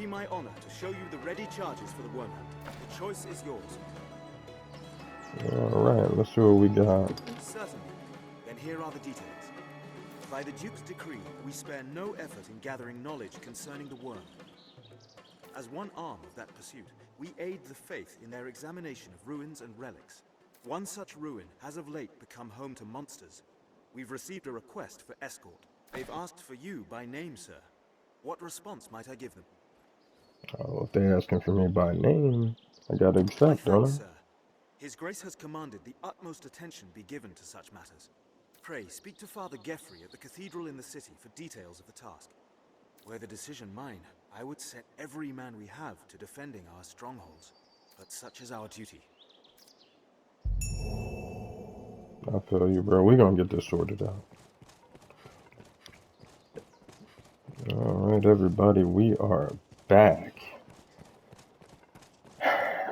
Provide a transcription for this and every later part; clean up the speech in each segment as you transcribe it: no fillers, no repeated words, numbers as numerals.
be my honor to show you the ready charges for the Wormhunt. The choice is yours. Alright, let's see what we got. Certainly. Then here are the details. By the Duke's decree, we spare no effort in gathering knowledge concerning the worm. As one arm of that pursuit, we aid the faith in their examination of ruins and relics. One such ruin has of late become home to monsters. We've received a request for escort. They've asked for you by name, sir. What response might I give them? Well, if they're asking for me by name, I gotta accept, don't I? Sir. His Grace has commanded the utmost attention be given to such matters. Pray, speak to Father Geoffrey at the cathedral in the city for details of the task. Were the decision mine, I would set every man we have to defending our strongholds. But such is our duty. I feel you, bro. We're gonna get this sorted out. Alright, everybody, we are back.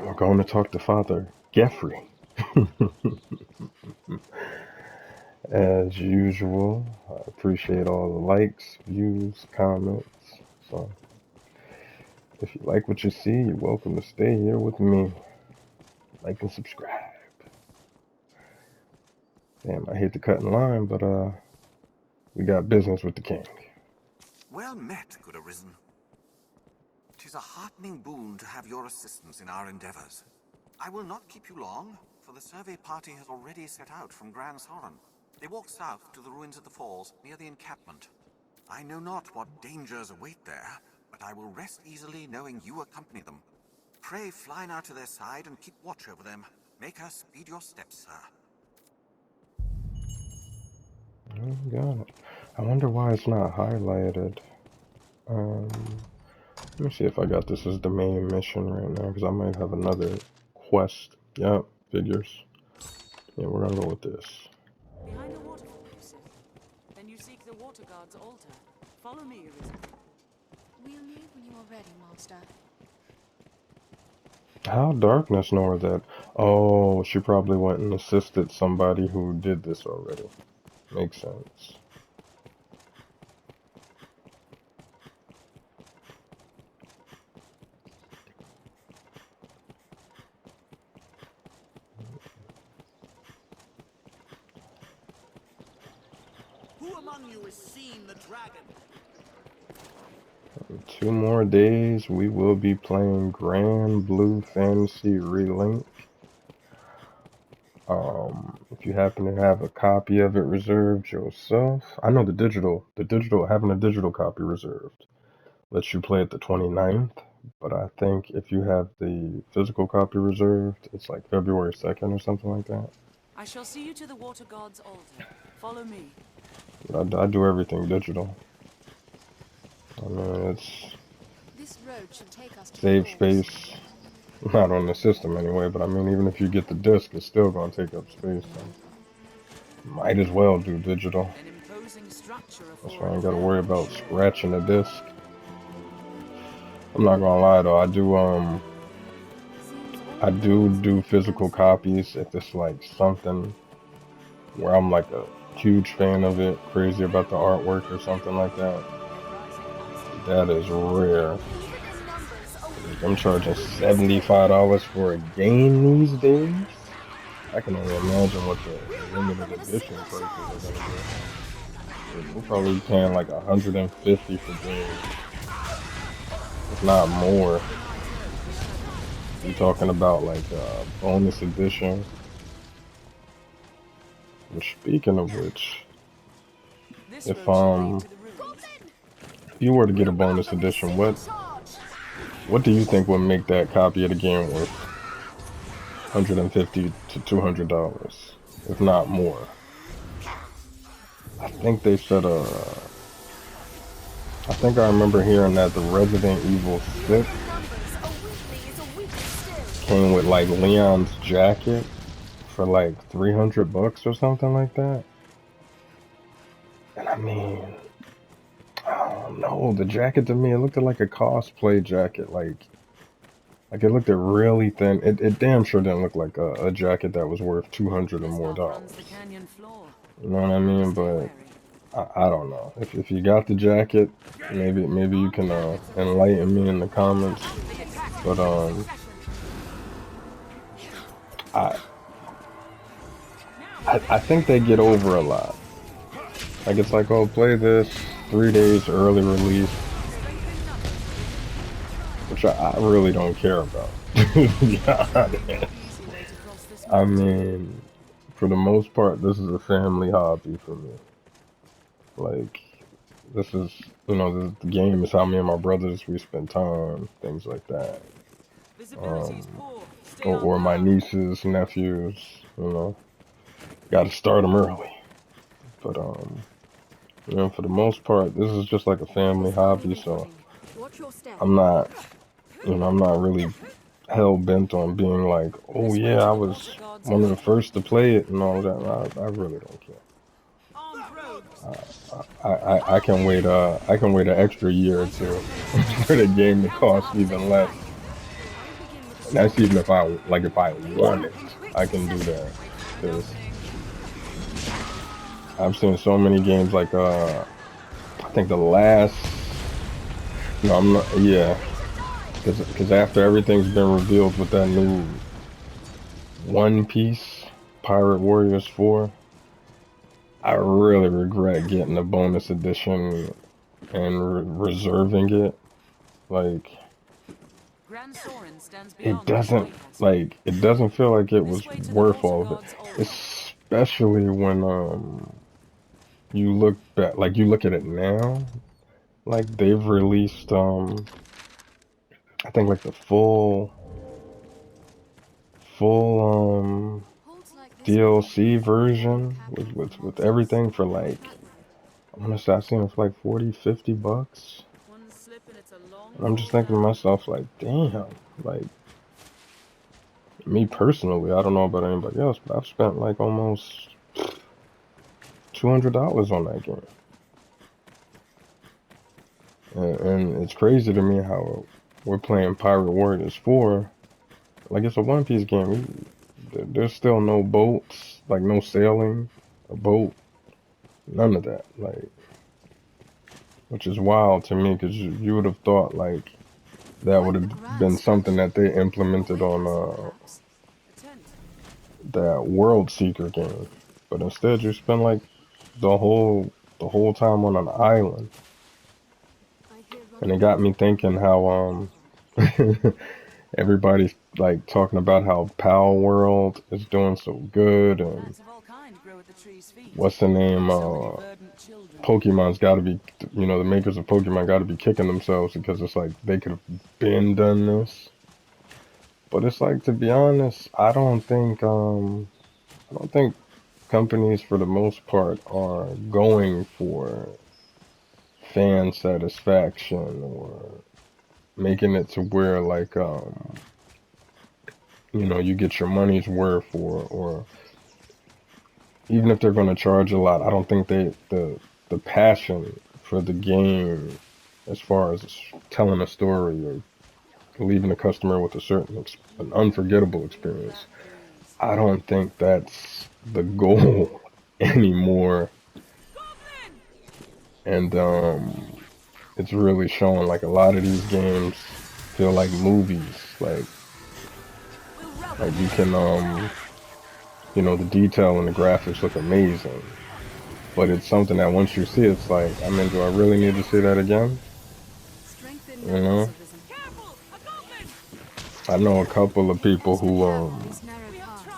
We're going to talk to Father Geoffrey. As usual, I appreciate all the likes, views, comments. So, if you like what you see, you're welcome to stay here with me. Like and subscribe. Damn, I hate to cut in line, but we got business with the king. Well met, good Arisen. 'Tis a heartening boon to have your assistance in our endeavors. I will not keep you long, for the survey party has already set out from Gran Soren. They walk south to the ruins of the falls near the encampment. I know not what dangers await there, but I will rest easily knowing you accompany them. Pray fly now to their side and keep watch over them. Make her speed your steps, sir. Got it. I wonder why it's not highlighted. Let me see if I got this as the main mission right now, because I might have another quest. Yep, figures. Yeah, we're gonna go with this. Behind the waterfall, you say? Then you seek the water god's altar. Follow me, Arisen. We'll leave when you are ready, Master. How Darkness know that? Oh, she probably went and assisted somebody who did this already. Makes sense. Who among you has seen the dragon? In 2 more days, we will be playing Grand Blue Fantasy Relink. If you happen to have a copy of it reserved yourself, I know having a digital copy reserved lets you play it the 29th, but I think if you have the physical copy reserved, it's like February 2nd or something like that. I shall see you to the water god's altar. Follow me. I do everything digital. I mean, it's This road should take us to save the falls. space. Not on the system anyway, but I mean, even if you get the disc, it's still gonna take up space. So might as well do digital. An imposing structure of That's why I ain't gotta worry about scratching the disc. I'm not gonna lie though, I do physical copies if it's like something where I'm like a huge fan of it, crazy about the artwork or something like that. That is rare. I'm charging $75 for a game these days. I can only imagine what the limited edition prices are gonna be. We're probably paying like $150 for games, if not more. You're talking about like a bonus edition. Which, speaking of which, if you were to get a bonus edition, what do you think would make that copy of the game worth $150 to $200, if not more? I think they said I think I remember hearing that the Resident Evil 6 came with like Leon's jacket for like $300 or something like that. And I mean, I don't know, the jacket to me, it looked like a cosplay jacket, like it looked really thin. It damn sure didn't look like a jacket that was worth $200 or more. You know what I mean? But I don't know. If you got the jacket, maybe you can enlighten me in the comments. But I I think they get over a lot. Like it's like, oh, play this 3 days early release, which I really don't care about. To be honest. I mean, for the most part, this is a family hobby for me. Like, this is, the game is how me and my brothers, we spend time, things like that. Or my nieces, nephews, gotta start them early. But, for the most part, this is just like a family hobby, so I'm not, I'm not really hell bent on being like, oh yeah, I was one of the first to play it and all that. I really don't care. I can wait. I can wait an extra year or two for the game to cost even less. And that's even if I want it, I can do that. Cause I've seen so many games like I think the last. No, I'm not. Yeah, because after everything's been revealed with that new One Piece Pirate Warriors 4, I really regret getting the bonus edition and reserving it. Like, it doesn't feel like it was worth all of it. Especially when you look back, like you look at it now, like they've released I think like the full DLC version with everything for like, I want to say I've seen it for like 40-50 bucks. And I'm just thinking to myself like, damn, like me personally, I don't know about anybody else, but I've spent like almost $200 on that game. And it's crazy to me how we're playing Pirate Warriors 4. Like, it's a One Piece game. There's still no boats, like no sailing, a boat, none of that. Like, which is wild to me because you would have thought like that would have been something that they implemented on that World Seeker game. But instead, you spend like the whole time on an island. And it got me thinking how everybody's like talking about how Pal World is doing so good, and what's the name? Pokemon's got to be, the makers of Pokemon got to be kicking themselves because it's like they could have been done this. But it's like, to be honest, I don't think companies for the most part are going for fan satisfaction or making it to where like you get your money's worth, or even if they're going to charge a lot, I don't think the passion for the game as far as telling a story or leaving a customer with an unforgettable experience, I don't think that's the goal anymore. And it's really showing, like, a lot of these games feel like movies. Like you can the detail and the graphics look amazing, but it's something that once you see, it's like, I mean, do I really need to see that again? I know a couple of people who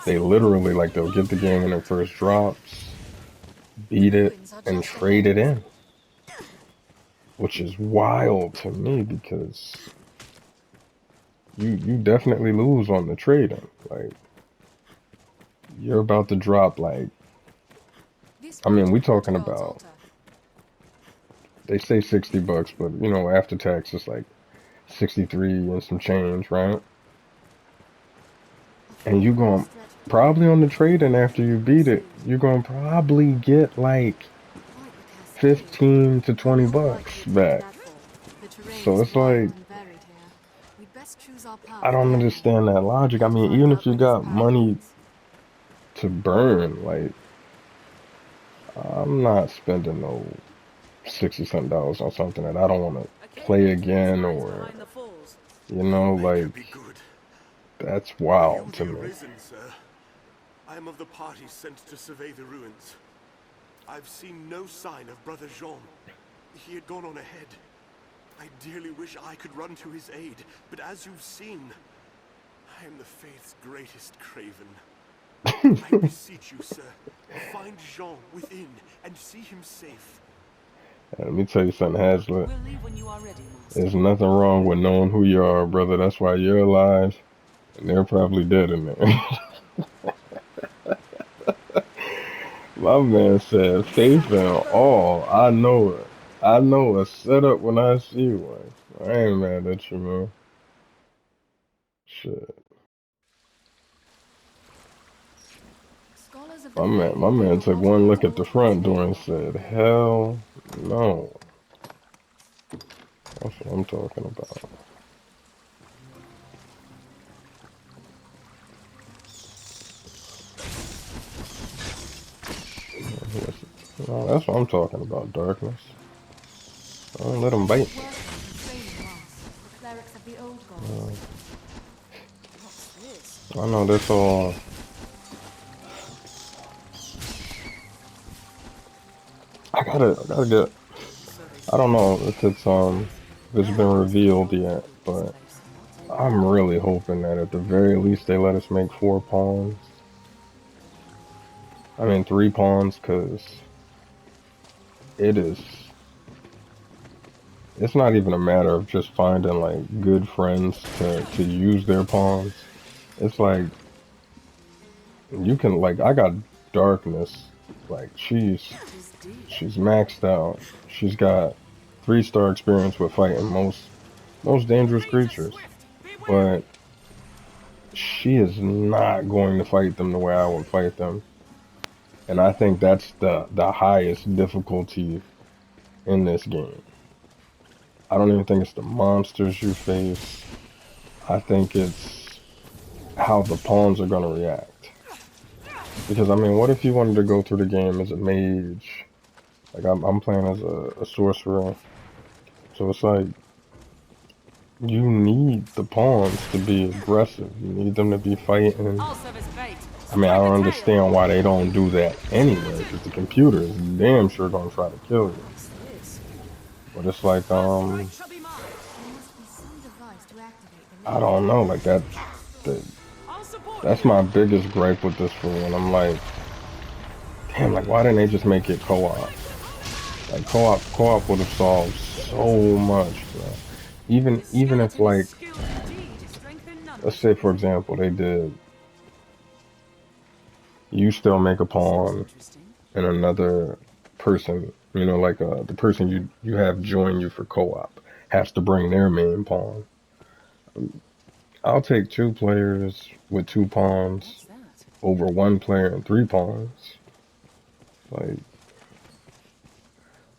they literally, like, they'll get the game when it first drops, beat it, and trade it in, which is wild to me because you definitely lose on the trading. Like, you're about to drop, like, I mean, we talking about, they say 60 bucks, but after tax it's like 63 and some change, right? And you going probably on the trade-in, after you beat it, you're going to probably get like 15 to 20 bucks back. So it's like, I don't understand that logic. I mean, even if you got money to burn, like, I'm not spending no $60 on something that I don't want to play again, or you know, May like be good. that's Are wild you to the me. Arisen, sir? I am of the party sent to survey the ruins. I've seen no sign of Brother Jean. He had gone on ahead. I dearly wish I could run to his aid, but as you've seen, I am the Faith's greatest craven. I beseech you, sir, find Jean within and see him safe. Let me tell you something, Hazlitt. We'll leave when you are ready, Master. There's nothing wrong with knowing who you are, brother. That's why you're alive, and they're probably dead in there. My man said, faith in all. I know it. I know a setup when I see one. I ain't mad at you, man. Shit. Scholars of the My man, faith my believe man the took water one gods look at the altar is front door and available. said, hell no. That's what I'm talking about. No, that's what I'm talking about, darkness. Don't let them bite. Workers and training mass, the clerics of the old Uh, gods. What's this? I know this all. I gotta get. I don't know if it's been revealed yet, but I'm really hoping that at the very least they let us make 4 pawns. I mean 3 pawns, cause it is. It's not even a matter of just finding like good friends to use their pawns. It's like you can like I got darkness. Like she's maxed out. She's got 3-star experience with fighting most dangerous creatures, but she is not going to fight them the way I would fight them. And I think that's the highest difficulty in this game. I don't even think it's the monsters you face. I think it's how the pawns are gonna react. Because I mean, what if you wanted to go through the game as a mage? Like I'm playing as a sorcerer, so it's like you need the pawns to be aggressive. You need them to be fighting. I'll serve as bait. I mean, I Strike don't the tail. understand why they don't do that anyway, because the computer is damn sure gonna try to kill you. What's this? But it's like, Strike shall be mine. There must be some device to activate the I don't know, like that, I'll support that's you. my biggest gripe with this one. I'm like, damn, like why didn't they just make it co-op? Like co-op would have solved so much, bro. Even if Skeleton is like, skilled indeed. Strengthen none. let's say for example, they did, you still make a pawn Interesting. and another person, you know, like the person you have join you for co-op has to bring their main pawn. I'll take 2 players with 2 What's pawns that? over 1 player and 3 pawns. Like,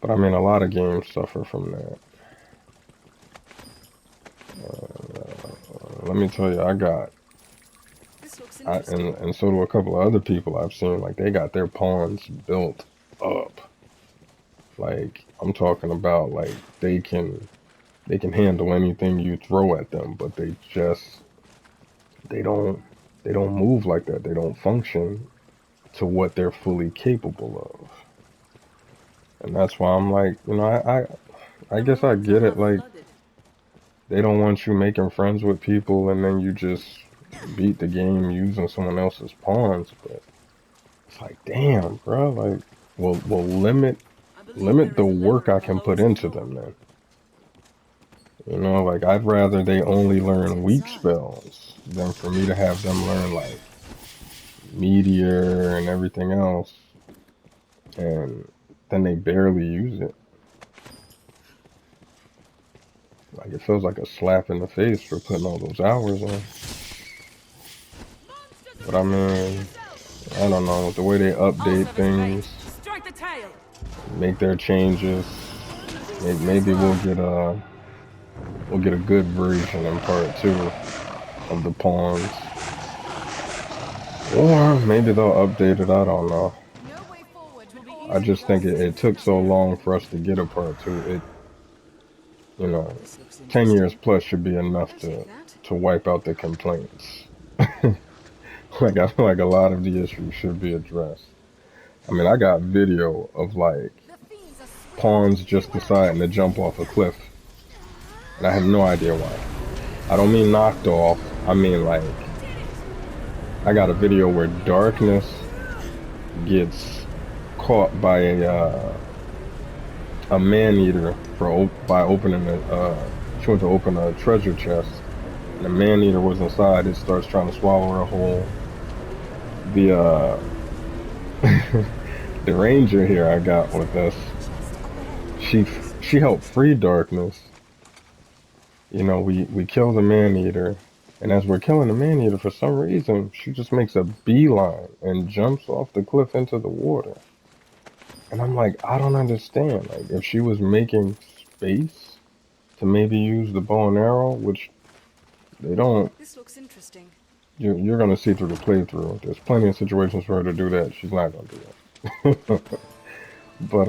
but I mean, a lot of games suffer from that. Let me tell you, This looks and interesting. and so do a couple of other people I've seen. Like, they got their pawns built up. Like, I'm talking about like they can handle anything you throw at them, but they don't they don't move like that. They don't function to what they're fully capable of. And that's why I'm like, you know, I The guess I ruins are get it. Like, half-flooded. they don't want you making friends with people and then you just beat the game using someone else's pawns. But it's like, damn, bro. Like, we'll I believe limit there the is a lever work I in the can put lowest into floor. them then. You know, like I'd rather they only What's learn weak inside? spells than for me to have them learn like meteor and everything else, and then they barely use it. Like it feels like a slap in the face for putting all those hours in. Monsters But I around! Prepare mean, yourself! I don't know, with the way they I'll update serve as bait. things, Strike the tail. make their changes, This maybe way. we'll get a good version in part 2 of the pawns. Or maybe they'll update it, I don't know. No way forward. I just think it took so long for us to get a part 2. It, you know, 10 years plus should be enough to wipe out the complaints. Like, I feel like a lot of the issues should be addressed. I mean, I got video of, like, pawns just deciding to jump off a cliff. And I have no idea why. I don't mean knocked off. I mean, like, I got a video where Darkness gets caught by a man-eater by opening she went to open a treasure chest. And the man-eater was inside. It starts trying to swallow her whole. The the ranger here I got with us, she helped free Darkness. You know, we kill the man-eater, and as we're killing the man-eater, for some reason, she just makes a beeline and jumps off the cliff into the water. And I'm like, I don't understand. Like, if she was making space to maybe use the bow and arrow, which they don't. This looks interesting. You're gonna see through the playthrough. There's plenty of situations for her to do that. She's not gonna do that. But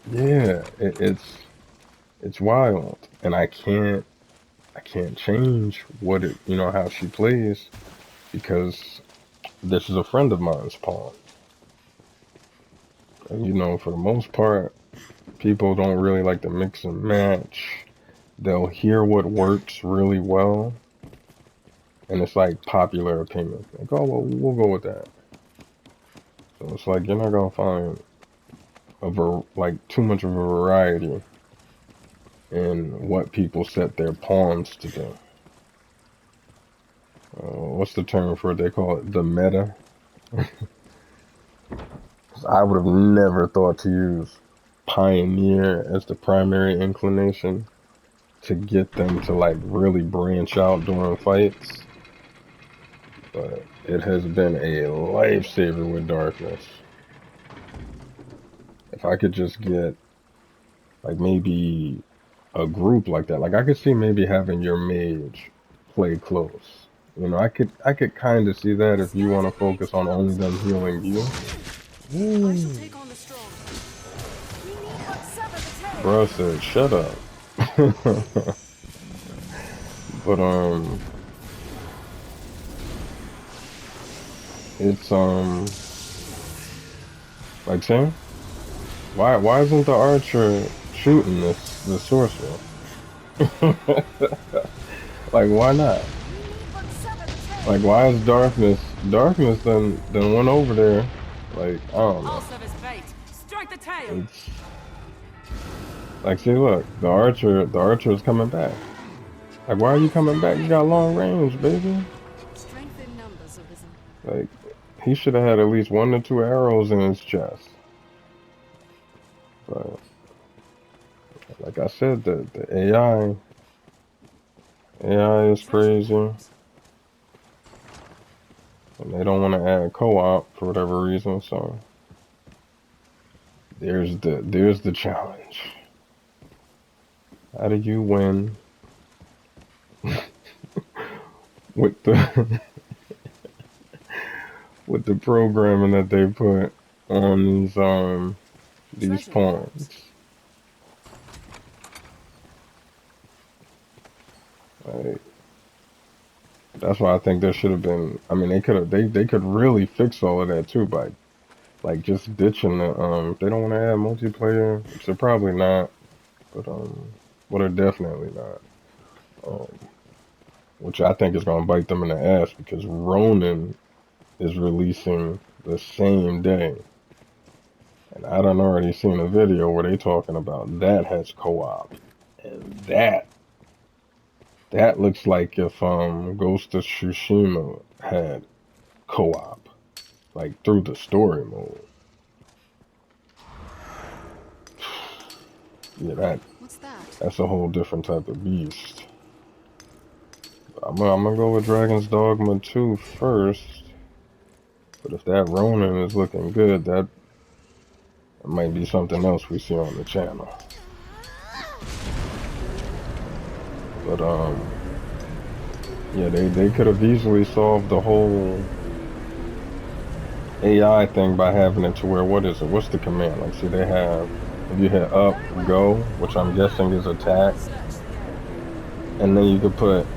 yeah, it's wild, and I can't change what it, you know, how she plays, because this is a friend of mine's pawn. And you know, for the most part, people don't really like to mix and match. They'll hear what works really well, and it's like popular opinion. Like, oh, well, we'll go with that. So it's like, you're not gonna find like too much of a variety in what people set their pawns to do. What's the term for it? They call it the meta. I would have never thought to use Pioneer as the primary inclination to get them to like really branch out during fights. But it has been a lifesaver with Darkness. If I could just get like maybe a group like that, like I could see maybe having your mage play close. You know, I could kind of see that if you want to focus on only them healing you. I shall take on the strong. Bro said, shut up. But it's like Sam, why isn't the archer shooting the sorcerer? Like, why not? Like, why is Darkness then went over there? Like, I don't know. Strike the tail. It's like, see, look, the archer is coming back. Like, why are you coming back? You got long range, baby. Strength in numbers, Arisen. Like, he should have had at least 1 or 2 arrows in his chest. But like I said, the AI is crazy, and they don't want to add co-op for whatever reason. So there's the challenge. How do you win with the with the programming that they put on these pawns? Like, that's why I think there should have been. I mean, they could really fix all of that too by like just ditching the They don't want to add multiplayer, which they're probably not, but well, they're definitely not. Which I think is gonna bite them in the ass, because Ronin is releasing the same day, and I done already seen a video where they talking about that has co-op, and that looks like if Ghost of Tsushima had co-op, like through the story mode. Yeah, What's that? that's a whole different type of beast. I'm gonna go with Dragon's Dogma 2 first. But if that Ronin is looking good, that might be something else we see on the channel. But yeah, they could have easily solved the whole AI thing by having it to where, what is it? What's the command? Like, see, they have, if you hit up, go, which I'm guessing is attack, Search the area. and then you could put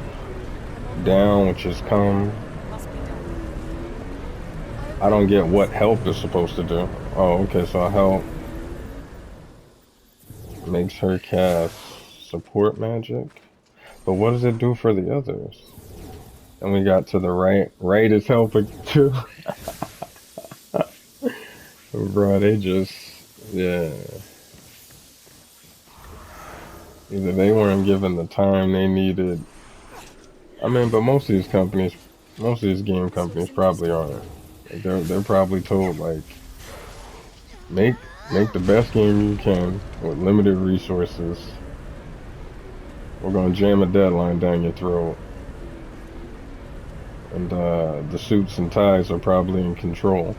down, which is come. Must be done. I don't get what help is supposed to do. Oh, okay, so help makes her cast support magic. But what does it do for the others? And we got to the right. Right is helping too. Bro, they just, yeah. Either they weren't given the time they needed. I mean, but most of these companies, most of these game companies probably aren't. Like, they're probably told, like, make the best game you can with limited resources. We're gonna jam a deadline down your throat. And the suits and ties are probably in control.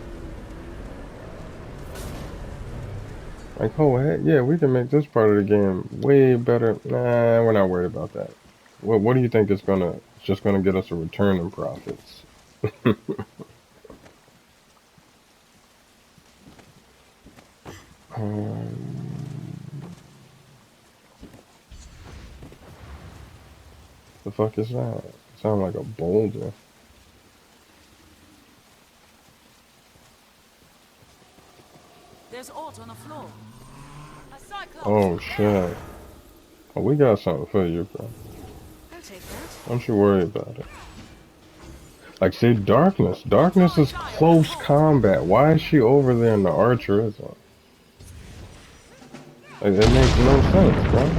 Like, oh, hey, yeah, we can make this part of the game way better. Nah, we're not worried about that. What do you think it's just gonna get us a return in profits? The fuck is that? Sound like a boulder. There's art on the floor. A cyclops. Oh shit. Oh, we got something for you, bro. I'll take that. Don't you worry about it. Like, see, darkness. Darkness is close combat. Why is she over there in the archerism? Like, it makes no sense, bro.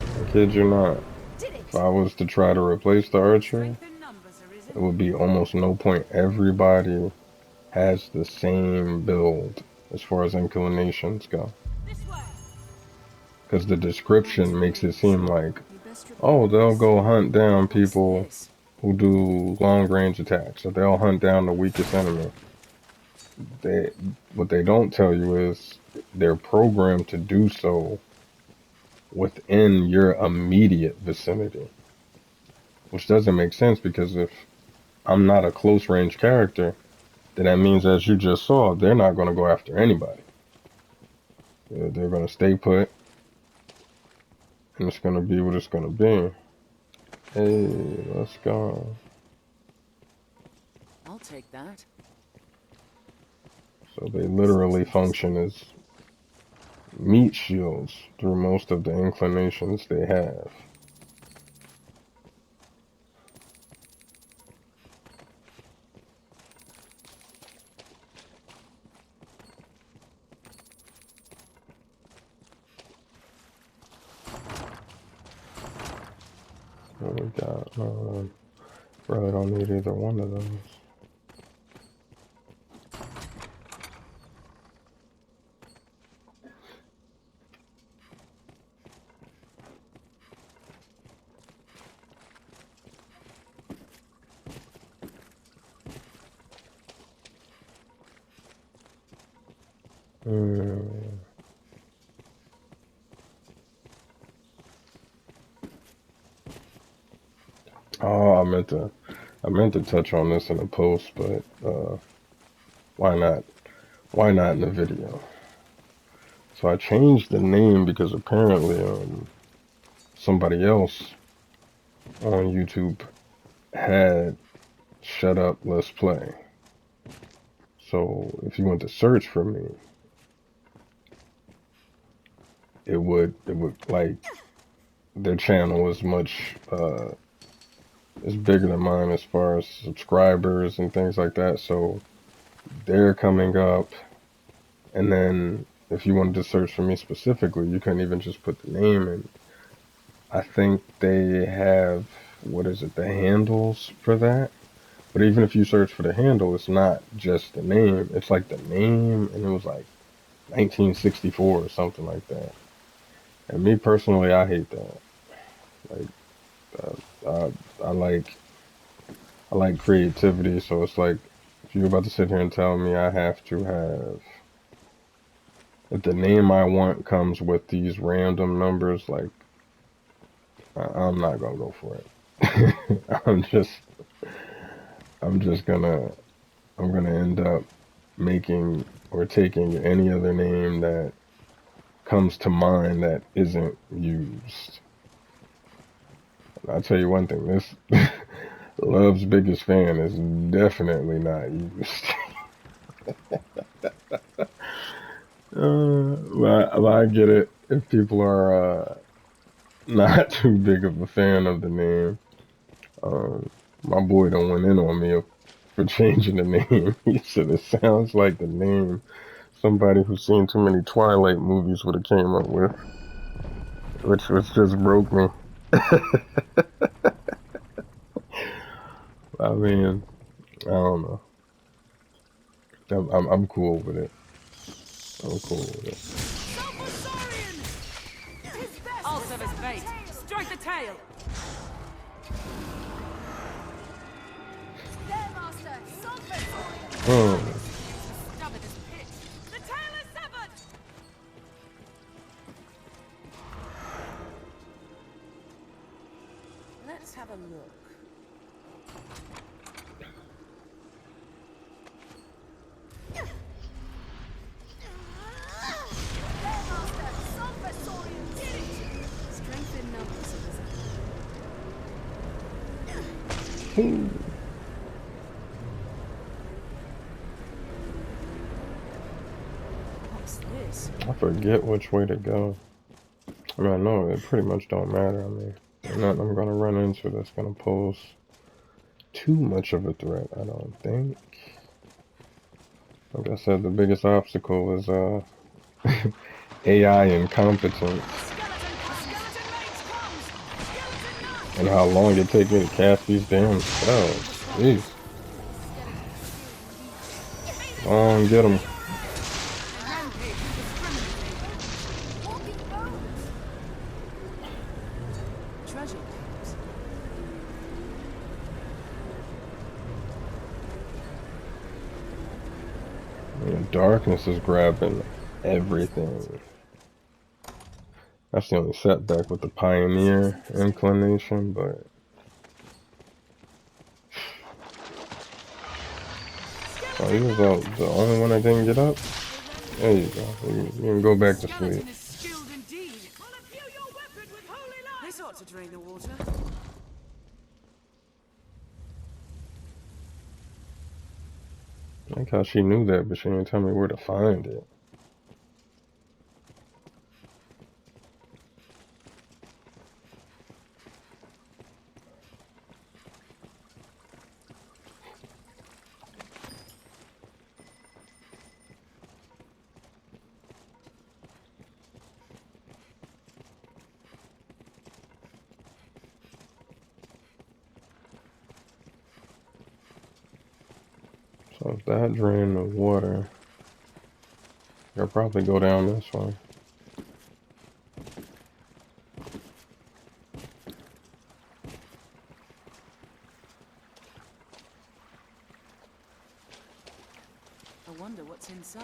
I kid you not. If I was to try to replace the archer, Strength in numbers, Arisen. it would be almost no point. Everybody has the same build as far as inclinations go. This way. Because the description makes it seem like, You best oh, they'll go hunt down What's people this? who do long range attacks, or they'll hunt down the weakest enemy. What they don't tell you is they're programmed to do so within your immediate vicinity. Which doesn't make sense, because if I'm not a close range character, then that means, as you just saw, they're not going to go after anybody. They're going to stay put, and it's going to be what it's going to be. Hey, let's go. I'll take that. So they literally function as meat shields through most of the inclinations they have. What we got? Really don't need either one of those. Oh, I meant to touch on this in a post, but why not? Why not in the video? So I changed the name because apparently somebody else on YouTube had Shut Up, Let's Play. So if you went to search for me, it would like, their channel is much is bigger than mine as far as subscribers and things like that. So they're coming up, and then if you wanted to search for me specifically, you couldn't even just put the name in. I think they have, what is it, the handles for that. But even if you search for the handle, it's not just the name. It's like the name, and it was like 1964 or something like that. And me personally, I hate that. Like, I like I like creativity, so it's like if you're about to sit here and tell me I have to have if the name I want comes with these random numbers, like I'm not gonna go for it. I'm just gonna end up making or taking any other name that comes to mind that isn't used. And I'll tell you one thing, this Love's biggest fan is definitely not used. But I get it if people are not too big of a fan of the name. My boy don't went in on me for changing the name. He said it sounds like the name somebody who's seen too many Twilight movies would have came up with, which just broke me. I mean, I don't know. I'm cool with it. I'm cool with it. I'll serve as bait. Strike the tail. Hmm. Stubborn as pitch. The tail is severed. Let's have a look. Strength in numbers, Arisen. What's this? I forget which way to go. I mean, I know it pretty much don't matter. I mean, nothing I'm gonna run into that's gonna pose too much of a threat, I don't think. Like I said, the biggest obstacle is AI incompetence and how long it takes me to cast these damn spells. Jeez. Go on, get them. Darkness is grabbing everything. That's the only setback with the Pioneer inclination, but oh, he was the only one that didn't get up? There you go. You can go back to sleep. This ought to drain the water. I like how she knew that, but she didn't tell me where to find it. So if that drained the water, they'll probably go down this way. I wonder what's inside.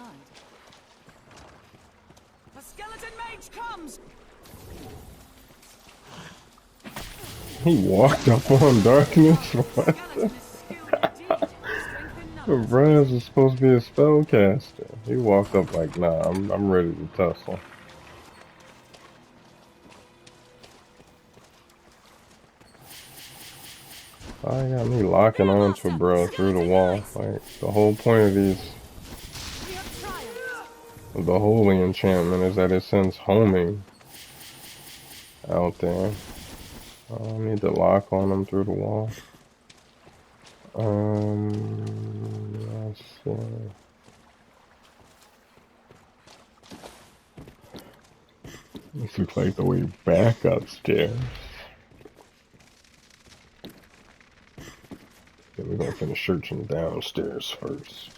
The skeleton mage comes! He walked up on darkness? What? Raz is supposed to be a spellcaster. He walked up like, nah, I'm ready to tussle. I got me locking onto bro through the wall. Like, the whole point of the holy enchantment is that it sends homing out there. I don't need to lock on them through the wall. Let's see. This looks like the way back upstairs. Yeah, we're gonna finish searching downstairs first.